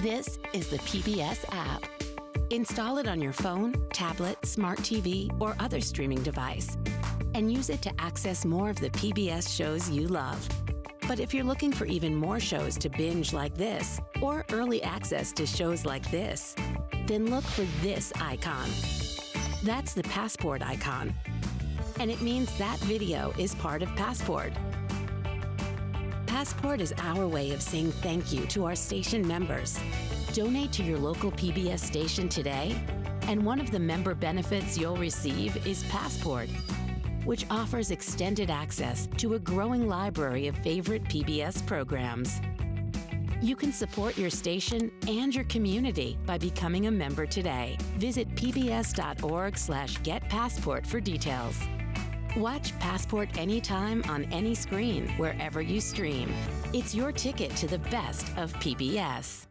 This is the PBS app. Install it on your phone, tablet, smart TV, or other streaming device, and use it to access more of the PBS shows you love. But if you're looking for even more shows to binge like this, or early access to shows like this, then look for this icon. That's the Passport icon. And it means that video is part of Passport. Passport is our way of saying thank you to our station members. Donate to your local PBS station today, and one of the member benefits you'll receive is Passport, which offers extended access to a growing library of favorite PBS programs. You can support your station and your community by becoming a member today. Visit pbs.org/getpassport for details. Watch Passport anytime on any screen, wherever you stream. It's your ticket to the best of PBS.